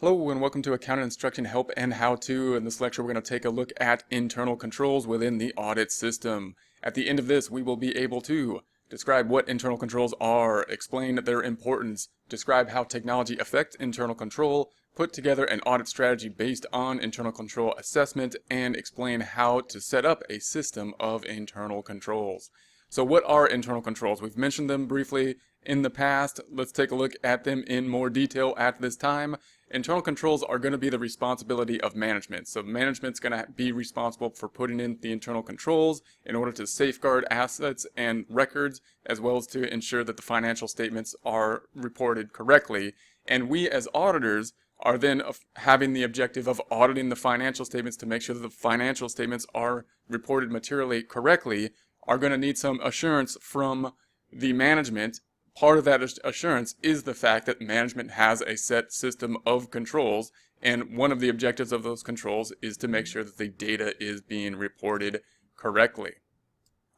Hello and welcome to Accountant Instruction Help and How To. In this lecture we're going to take a look at internal controls within the audit system. At the end of this we will be able to describe what internal controls are, explain their importance, describe how technology affects internal control, put together an audit strategy based on internal control assessment, and explain how to set up a system of internal controls. So what are internal controls? We've mentioned them briefly in the past. Let's take a look at them in more detail at this time. Internal controls are going to be the responsibility of management. So management's going to be responsible for putting in the internal controls in order to safeguard assets and records, as well as to ensure that the financial statements are reported correctly. And we as auditors are then having the objective of auditing the financial statements to make sure that the financial statements are reported materially correctly, are going to need some assurance from the management. Part of that assurance is the fact that management has a set system of controls, and one of the objectives of those controls is to make sure that the data is being reported correctly.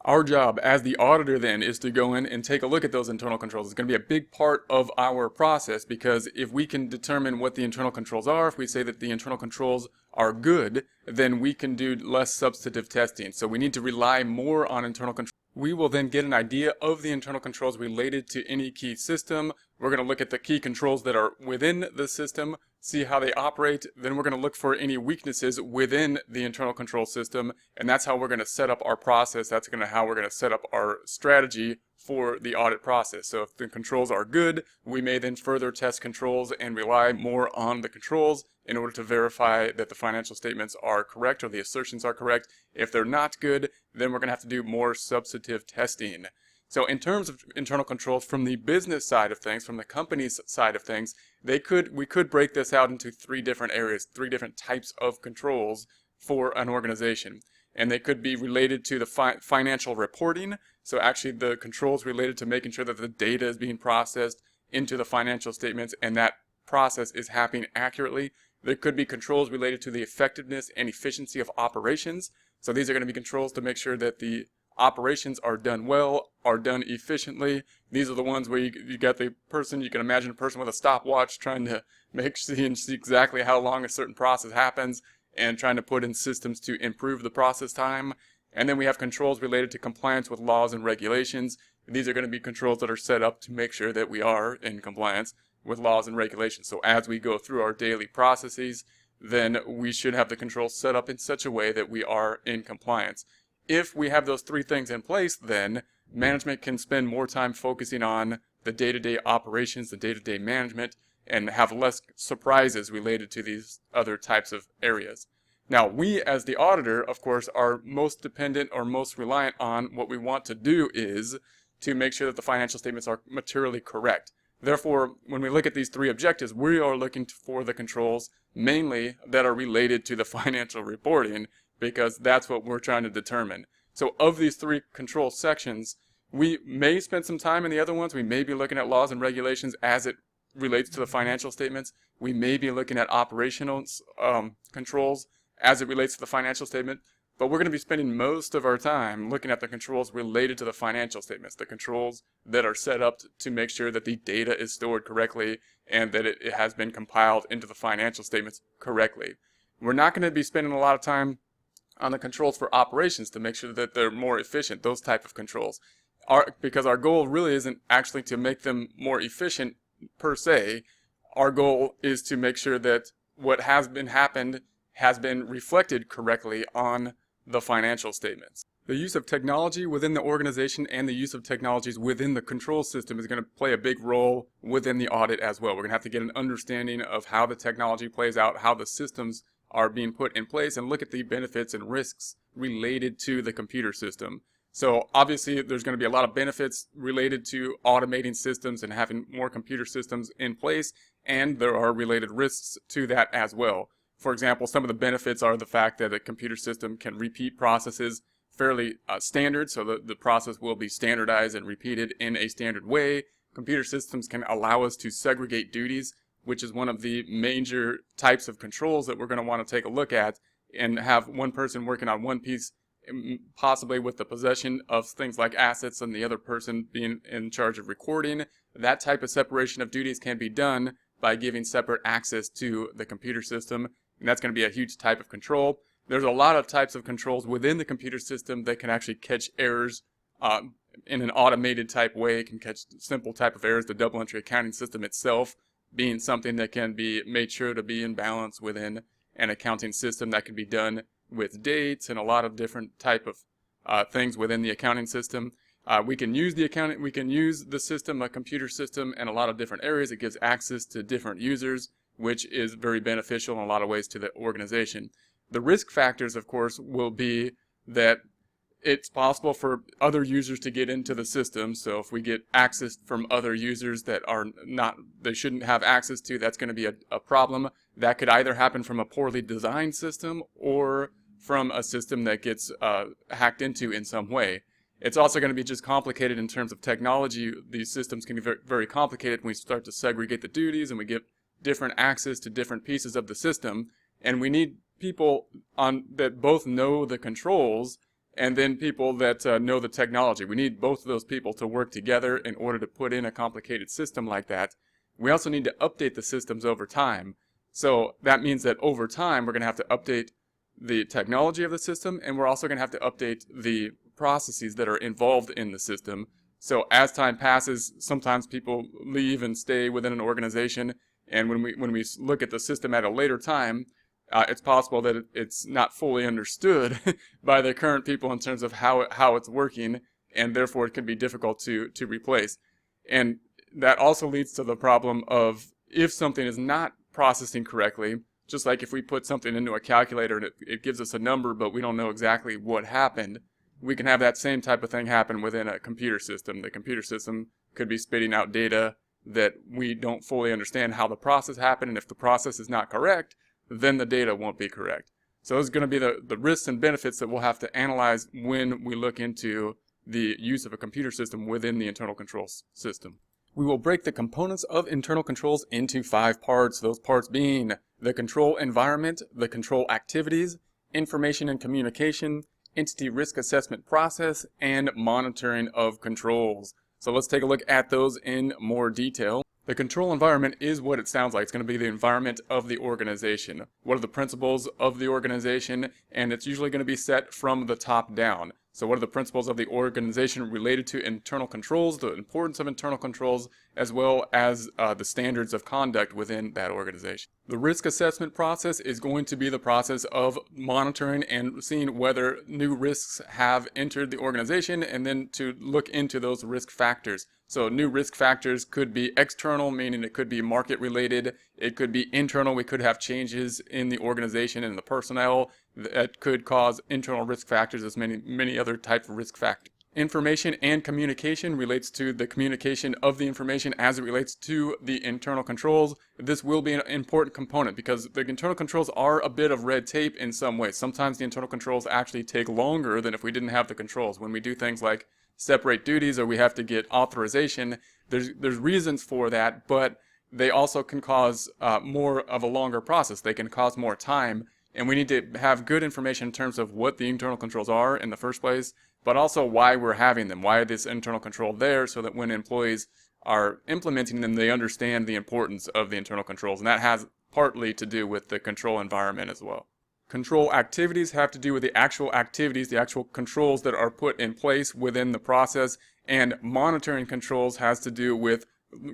Our job as the auditor then is to go in and take a look at those internal controls. It's going to be a big part of our process, because if we can determine what the internal controls are, if we say that the internal controls are good, then we can do less substantive testing. So we need to rely more on internal controls. We will then get an idea of the internal controls related to any key system. We're going to look at the key controls that are within the system, see how they operate. Then we're going to look for any weaknesses within the internal control system, and that's how we're going to set up our process. That's how we're going to set up our strategy for the audit process. So if the controls are good, we may then further test controls and rely more on the controls in order to verify that the financial statements are correct or the assertions are correct. If they're not good, then we're going to have to do more substantive testing. So in terms of internal controls from the business side of things, from the company's side of things, we could break this out into three different areas, three different types of controls for an organization. And they could be related to the financial reporting. So actually the controls related to making sure that the data is being processed into the financial statements and that process is happening accurately. There could be controls related to the effectiveness and efficiency of operations. So these are going to be controls to make sure that the operations are done well, are done efficiently. These are the ones where you got the person, you can imagine a person with a stopwatch trying to see exactly how long a certain process happens and trying to put in systems to improve the process time. And then we have controls related to compliance with laws and regulations. These are going to be controls that are set up to make sure that we are in compliance with laws and regulations. So as we go through our daily processes, then we should have the controls set up in such a way that we are in compliance. If we have those three things in place, then management can spend more time focusing on the day-to-day operations, the day-to-day management, and have less surprises related to these other types of areas. Now, we as the auditor, of course, are most dependent or most reliant on what we want to do is to make sure that the financial statements are materially correct. Therefore, when we look at these three objectives, we are looking for the controls mainly that are related to the financial reporting, because that's what we're trying to determine. So of these three control sections, we may spend some time in the other ones. We may be looking at laws and regulations as it relates to the financial statements. We may be looking at operational controls as it relates to the financial statement. But we're going to be spending most of our time looking at the controls related to the financial statements, the controls that are set up to make sure that the data is stored correctly and that it has been compiled into the financial statements correctly. We're not going to be spending a lot of time on the controls for operations to make sure that they're more efficient, those type of controls. Because our goal really isn't actually to make them more efficient per se. Our goal is to make sure that what has been reflected correctly on the financial statements. The use of technology within the organization and the use of technologies within the control system is going to play a big role within the audit as well. We're going to have to get an understanding of how the technology plays out, how the systems are being put in place, and look at the benefits and risks related to the computer system. So obviously there's going to be a lot of benefits related to automating systems and having more computer systems in place, and there are related risks to that as well. For example, some of the benefits are the fact that a computer system can repeat processes fairly standard, so the process will be standardized and repeated in a standard way. Computer systems can allow us to segregate duties, which is one of the major types of controls that we're going to want to take a look at, and have one person working on one piece, possibly with the possession of things like assets and the other person being in charge of recording. That type of separation of duties can be done by giving separate access to the computer system, and that's going to be a huge type of control. There's a lot of types of controls within the computer system that can actually catch errors in an automated type way. It can catch simple type of errors. The double entry accounting system itself being something that can be made sure to be in balance within an accounting system that can be done with dates and a lot of different type of things within the accounting system. We can use the system, a computer system, in a lot of different areas. It gives access to different users, which is very beneficial in a lot of ways to the organization. The risk factors, of course, will be that it's possible for other users to get into the system. So if we get access from other users that they shouldn't have access to, that's going to be a problem. That could either happen from a poorly designed system or from a system that gets hacked into in some way. It's also going to be just complicated in terms of technology. These systems can be very, very complicated when we start to segregate the duties and we get different access to different pieces of the system. And we need people that both know the controls and then people that know the technology. We need both of those people to work together in order to put in a complicated system like that. We also need to update the systems over time. So that means that over time, we're going to have to update the technology of the system, and we're also going to have to update the processes that are involved in the system. So as time passes, sometimes people leave and stay within an organization, and when we look at the system at a later time, it's possible that it's not fully understood by the current people in terms of how it's working, and therefore it can be difficult to replace. And that also leads to the problem of if something is not processing correctly, just like if we put something into a calculator and it gives us a number but we don't know exactly what happened, we can have that same type of thing happen within a computer system. The computer system could be spitting out data that we don't fully understand how the process happened, and if the process is not correct, then the data won't be correct. So those are going to be the risks and benefits that we'll have to analyze when we look into the use of a computer system within the internal controls system. We will break the components of internal controls into 5 parts, those parts being the control environment, the control activities, information and communication, entity risk assessment process, and monitoring of controls. So let's take a look at those in more detail. The control environment is what it sounds like. It's going to be the environment of the organization. What are the principles of the organization? And it's usually going to be set from the top down. So what are the principles of the organization related to internal controls, the importance of internal controls, as well as the standards of conduct within that organization. The risk assessment process is going to be the process of monitoring and seeing whether new risks have entered the organization, and then to look into those risk factors. So new risk factors could be external, meaning it could be market related. It could be internal. We could have changes in the organization and the personnel that could cause internal risk factors, as many other types of risk factors. Information and communication relates to the communication of the information as it relates to the internal controls. This will be an important component because the internal controls are a bit of red tape in some ways. Sometimes the internal controls actually take longer than if we didn't have the controls. When we do things like separate duties or we have to get authorization, there's reasons for that, but they also can cause more of a longer process. They can cause more time, and we need to have good information in terms of what the internal controls are in the first place, but also why we're having them, why this internal control there, so that when employees are implementing them, they understand the importance of the internal controls. And that has partly to do with the control environment as well. Control activities have to do with the actual activities, the actual controls that are put in place within the process, and monitoring controls has to do with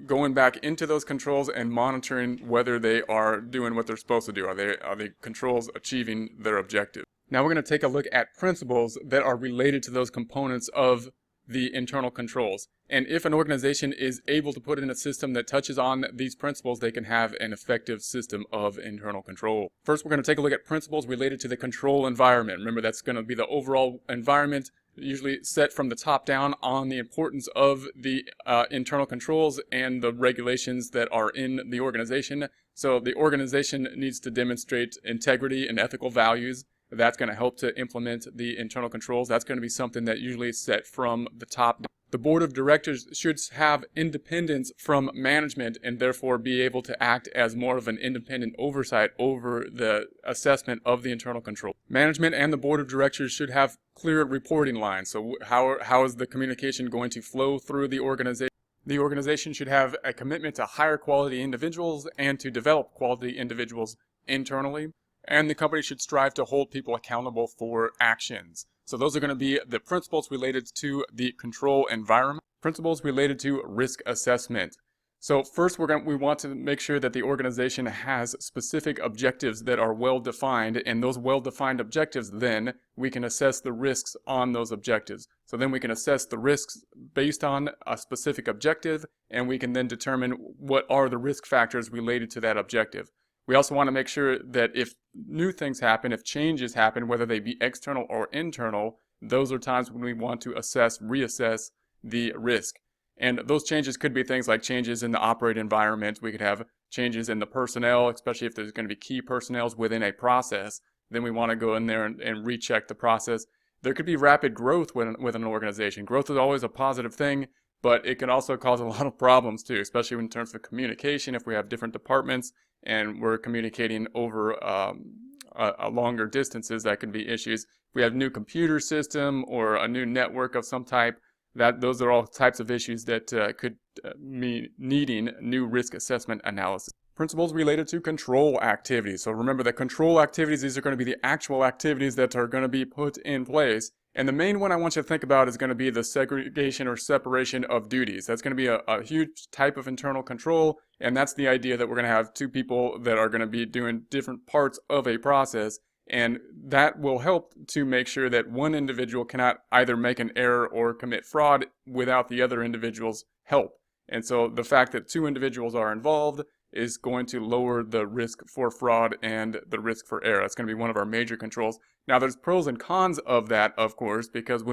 going back into those controls and monitoring whether they are doing what they're supposed to do. Are the controls achieving their objective? Now we're going to take a look at principles that are related to those components of the internal controls. And if an organization is able to put in a system that touches on these principles, they can have an effective system of internal control. First, we're going to take a look at principles related to the control environment. Remember, that's going to be the overall environment, usually set from the top down, on the importance of the internal controls and the regulations that are in the organization. So the organization needs to demonstrate integrity and ethical values. That's going to help to implement the internal controls. That's going to be something that usually is set from the top down. The board of directors should have independence from management and therefore be able to act as more of an independent oversight over the assessment of the internal control. Management and the board of directors should have clear reporting lines. So how is the communication going to flow through the organization? The organization should have a commitment to hire quality individuals and to develop quality individuals internally. And the company should strive to hold people accountable for actions. So those are going to be the principles related to the control environment. Principles related to risk assessment. So first we want to make sure that the organization has specific objectives that are well defined, and those well defined objectives, then we can assess the risks on those objectives. So then we can assess the risks based on a specific objective, and we can then determine what are the risk factors related to that objective. We also want to make sure that if new things happen, if changes happen, whether they be external or internal, those are times when we want to reassess the risk. And those changes could be things like changes in the operating environment. We could have changes in the personnel, especially if there's going to be key personnel within a process. Then we want to go in there and recheck the process. There could be rapid growth with an organization. Growth is always a positive thing, but it can also cause a lot of problems too, especially in terms of communication. If we have different departments and we're communicating over a longer distances, that could be issues. If we have a new computer system or a new network of some type, those are all types of issues that could mean needing new risk assessment analysis. Principles related to control activities. So remember that control activities, these are going to be the actual activities that are going to be put in place. And the main one I want you to think about is going to be the segregation or separation of duties. That's going to be a huge type of internal control, and that's the idea that we're going to have two people that are going to be doing different parts of a process. And that will help to make sure that one individual cannot either make an error or commit fraud without the other individual's help. And so the fact that two individuals are involved is going to lower the risk for fraud and the risk for error. That's going to be one of our major controls. Now there's pros and cons of that, of course, because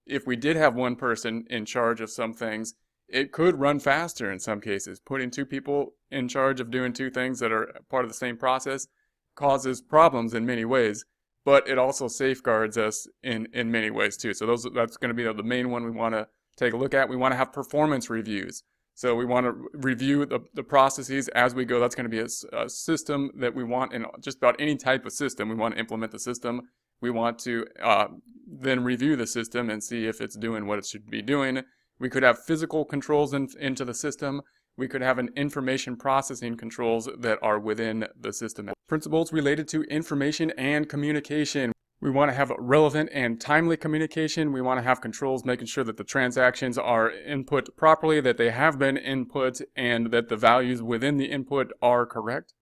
if we did have one person in charge of some things, it could run faster in some cases. Putting two people in charge of doing two things that are part of the same process causes problems in many ways, but it also safeguards us in many ways too. So that's going to be the main one we want to take a look at. We want to have performance reviews. So we want to review the processes as we go. That's going to be a system that we want in just about any type of system. We want to implement the system. We want to then review the system and see if it's doing what it should be doing. We could have physical controls into the system. We could have an information processing controls that are within the system. Principles related to information and communication. We want to have relevant and timely communication. We want to have controls making sure that the transactions are input properly, that they have been input, and that the values within the input are correct.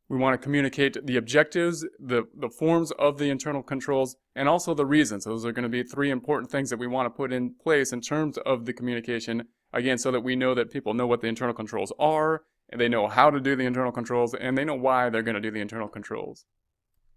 We want to communicate the objectives, the forms of the internal controls, and also the reasons. Those are going to be three important things that we want to put in place in terms of the communication. Again, so that we know that people know what the internal controls are, and they know how to do the internal controls, and they know why they're going to do the internal controls.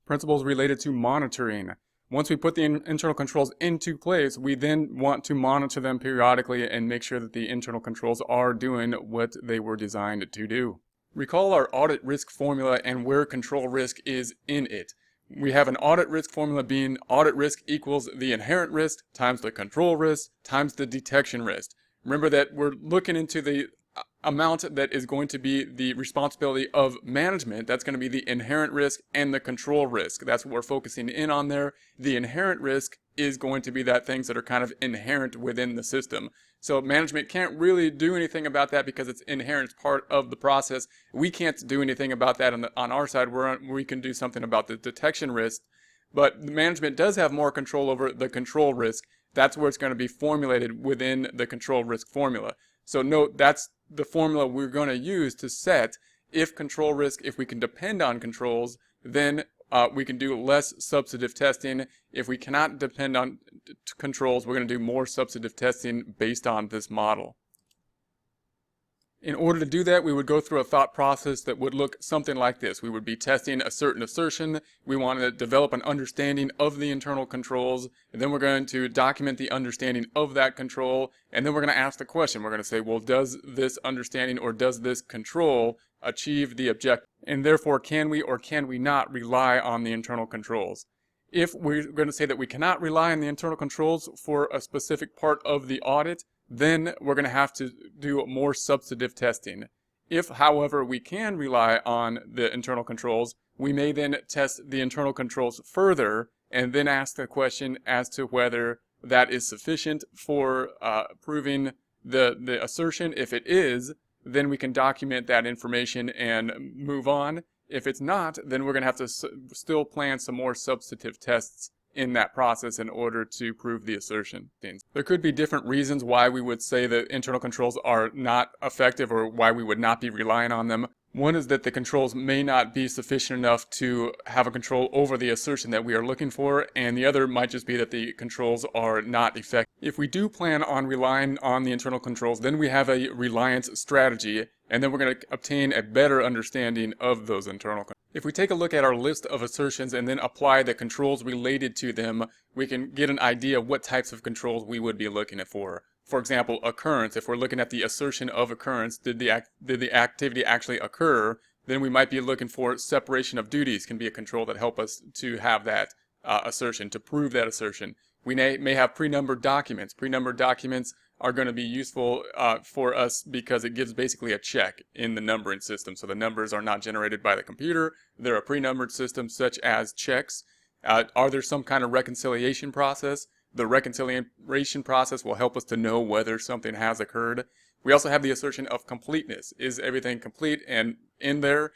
Principles related to monitoring. Once we put the internal controls into place, we then want to monitor them periodically and make sure that the internal controls are doing what they were designed to do. Recall our audit risk formula and where control risk is in it. We have an audit risk formula being audit risk equals the inherent risk times the control risk times the detection risk. Remember that we're looking into the amount that is going to be the responsibility of management. That's going to be the inherent risk and the control risk. That's what we're focusing in on there. The inherent risk is going to be that things that are kind of inherent within the system. So management can't really do anything about that because it's inherent part of the process. We can't do anything about that on our side. We can do something about the detection risk, but the management does have more control over the control risk. That's where it's going to be formulated within the control risk formula. So note, that's the formula we're going to use to set if control risk, if we can depend on controls, then we can do less substantive testing. If we cannot depend on controls, we're going to do more substantive testing based on this model. In order to do that, we would go through a thought process that would look something like this. We would be testing a certain assertion. We want to develop an understanding of the internal controls, and then we're going to document the understanding of that control, and then we're going to ask the question. We're going to say, well, does this understanding or does this control achieve the objective? And therefore, can we or can we not rely on the internal controls? If we're going to say that we cannot rely on the internal controls for a specific part of the audit, then we're going to have to do more substantive testing. If, however, we can rely on the internal controls, we may then test the internal controls further and then ask the question as to whether that is sufficient for proving the assertion. If it is, then we can document that information and move on. If it's not, then we're going to have to still plan some more substantive tests in that process in order to prove the assertion. There could be different reasons why we would say that internal controls are not effective or why we would not be relying on them. One is that the controls may not be sufficient enough to have a control over the assertion that we are looking for, and the other might just be that the controls are not effective. If we do plan on relying on the internal controls, then we have a reliance strategy, and then we're going to obtain a better understanding of those internal controls. If we take a look at our list of assertions and then apply the controls related to them, we can get an idea of what types of controls we would be looking for. For example, occurrence. If we're looking at the assertion of occurrence, did the activity actually occur, then we might be looking for separation of duties can be a control that help us to have that assertion, to prove that assertion. We may have pre-numbered documents. Pre-numbered documents are going to be useful for us because it gives basically a check in the numbering system. So the numbers are not generated by the computer. They're a pre-numbered system such as checks. Are there some kind of reconciliation process? The reconciliation process will help us to know whether something has occurred. We also have the assertion of completeness. Is everything complete? And in there,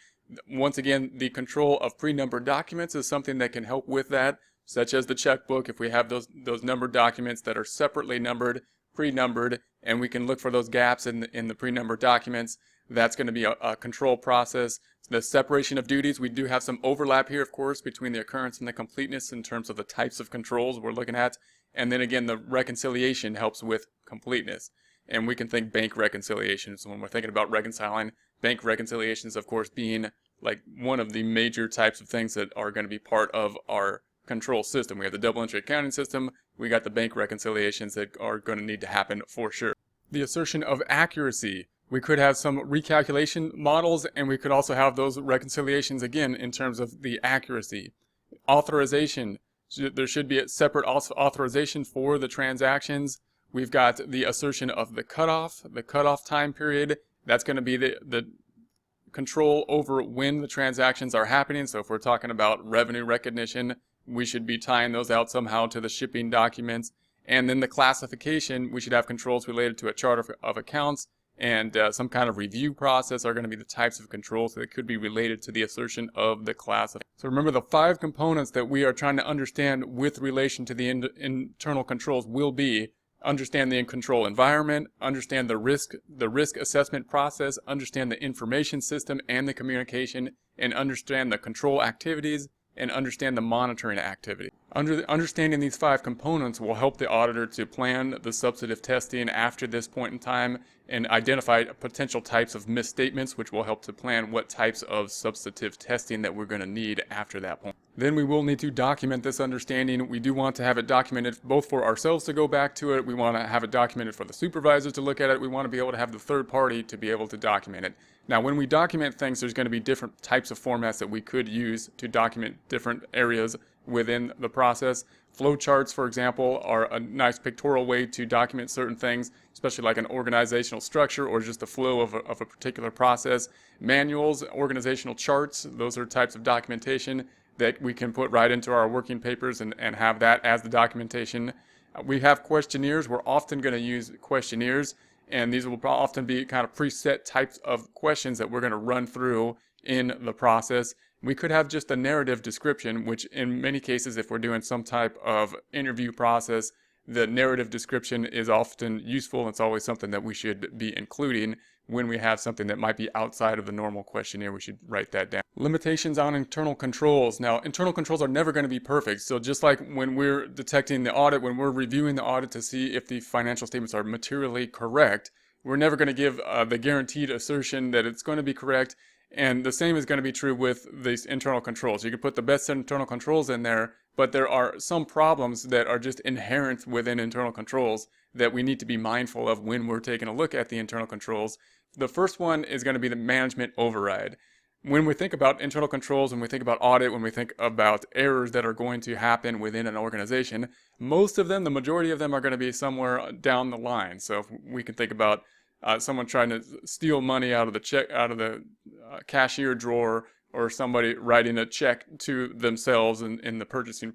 once again, the control of pre-numbered documents is something that can help with that, such as the checkbook. If we have those numbered documents that are separately numbered, pre-numbered, and we can look for those gaps in the pre-numbered documents, that's going to be a control process. The separation of duties, we do have some overlap here, of course, between the occurrence and the completeness in terms of the types of controls we're looking at. And then again, the reconciliation helps with completeness. And we can think bank reconciliations when we're thinking about reconciling. Bank reconciliations, of course, being like one of the major types of things that are going to be part of our control system. We have the double entry accounting system. We got the bank reconciliations that are going to need to happen for sure. The assertion of accuracy. We could have some recalculation models, and we could also have those reconciliations again in terms of the accuracy. Authorization. There should be a separate authorization for the transactions. We've got the assertion of the cutoff time period. That's going to be the control over when the transactions are happening. So if we're talking about revenue recognition, we should be tying those out somehow to the shipping documents. And then the classification, we should have controls related to a chart of accounts, and some kind of review process are going to be the types of controls that could be related to the assertion of the class. So remember, the 5 components that we are trying to understand with relation to the internal controls will be: understand the control environment, understand the risk assessment process, understand the information system and the communication, and understand the control activities, and understand the monitoring activity. Understanding these 5 components will help the auditor to plan the substantive testing after this point in time and identify potential types of misstatements, which will help to plan what types of substantive testing that we're going to need after that point. Then we will need to document this understanding. We do want to have it documented both for ourselves to go back to it. We want to have it documented for the supervisors to look at it. We want to be able to have the third party to be able to document it. Now, when we document things, there's going to be different types of formats that we could use to document different areas within the process. Flowcharts, for example, are a nice pictorial way to document certain things, especially like an organizational structure or just the flow of a particular process. Manuals, organizational charts, those are types of documentation that we can put right into our working papers and have that as the documentation. We have questionnaires. We're often going to use questionnaires, and these will often be kind of preset types of questions that we're going to run through in the process. We could have just a narrative description, which in many cases, if we're doing some type of interview process, the narrative description is often useful. It's always something that we should be including when we have something that might be outside of the normal questionnaire. We should write that down. Limitations on internal controls. Now, internal controls are never going to be perfect. So just like when we're detecting the audit, when we're reviewing the audit to see if the financial statements are materially correct, we're never going to give the guaranteed assertion that it's going to be correct. And the same is going to be true with these internal controls. You can put the best internal controls in there, but there are some problems that are just inherent within internal controls that we need to be mindful of when we're taking a look at the internal controls. The first one is going to be the management override. When we think about internal controls, when we think about audit, when we think about errors that are going to happen within an organization, most of them, the majority of them, are going to be somewhere down the line. So if we can think about someone trying to steal money out of the cashier drawer, or somebody writing a check to themselves in the purchasing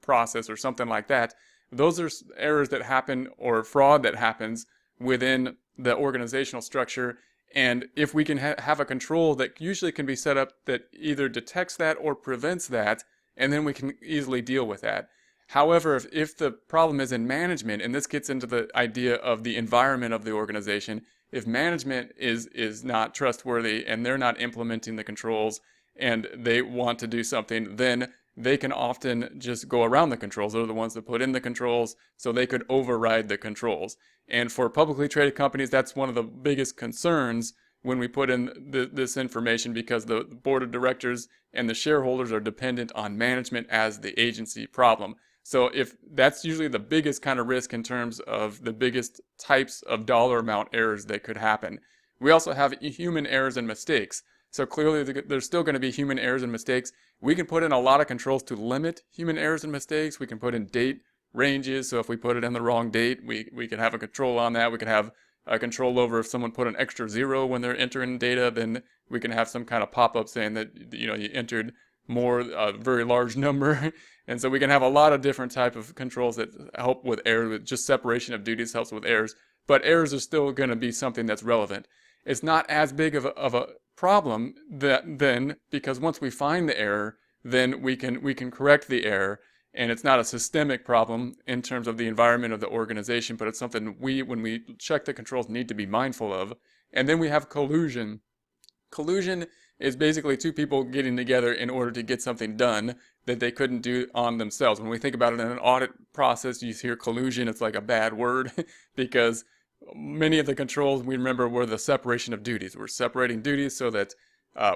process or something like that. Those are errors that happen, or fraud that happens within the organizational structure. And if we can have a control that usually can be set up that either detects that or prevents that, and then we can easily deal with that. However, if the problem is in management, and this gets into the idea of the environment of the organization, if management is not trustworthy and they're not implementing the controls and they want to do something, then they can often just go around the controls. They're the ones that put in the controls, so they could override the controls. And for publicly traded companies, that's one of the biggest concerns when we put in this information, because the board of directors and the shareholders are dependent on management as the agency problem. So if that's usually the biggest kind of risk in terms of the biggest types of dollar amount errors that could happen. We also have human errors and mistakes. So clearly there's still going to be human errors and mistakes. We can put in a lot of controls to limit human errors and mistakes. We can put in date ranges. So if we put it in the wrong date, we can have a control on that. We can have a control over if someone put an extra 0 when they're entering data, then we can have some kind of pop-up saying that, you entered more, a very large number. And so we can have a lot of different type of controls that help with errors. With just separation of duties helps with errors, but errors are still going to be something that's relevant. It's not as big of a problem then, because once we find the error, then we can correct the error, and it's not a systemic problem in terms of the environment of the organization, but it's something when we check the controls, need to be mindful of. And then we have collusion. Collusion is basically two people getting together in order to get something done that they couldn't do on themselves. When we think about it in an audit process, you hear collusion, it's like a bad word because many of the controls we remember were the separation of duties. We're separating duties so that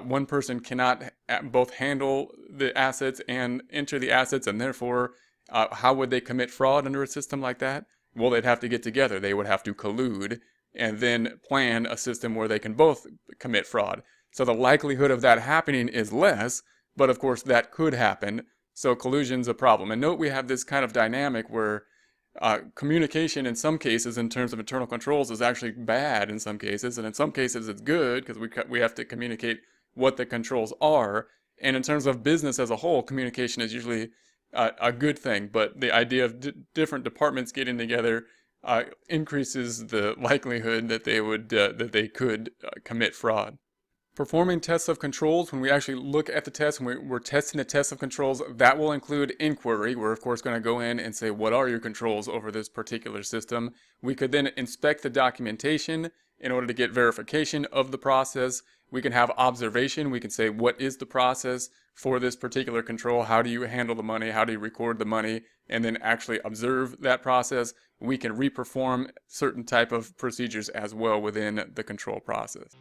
one person cannot both handle the assets and enter the assets, and therefore how would they commit fraud under a system like that? Well, they'd have to get together. They would have to collude and then plan a system where they can both commit fraud. So the likelihood of that happening is less, but of course that could happen. So collusion's a problem. And note we have this kind of dynamic where communication in some cases in terms of internal controls is actually bad in some cases, and in some cases it's good because we have to communicate what the controls are. And in terms of business as a whole, communication is usually a good thing, but the idea of different departments getting together increases the likelihood that they could commit fraud. Performing tests of controls, when we actually look at the test, when we're testing the test of controls, that will include inquiry. We're of course going to go in and say, what are your controls over this particular system? We could then inspect the documentation in order to get verification of the process. We can have observation. We can say, what is the process for this particular control? How do you handle the money? How do you record the money? And then actually observe that process. We can reperform certain type of procedures as well within the control process.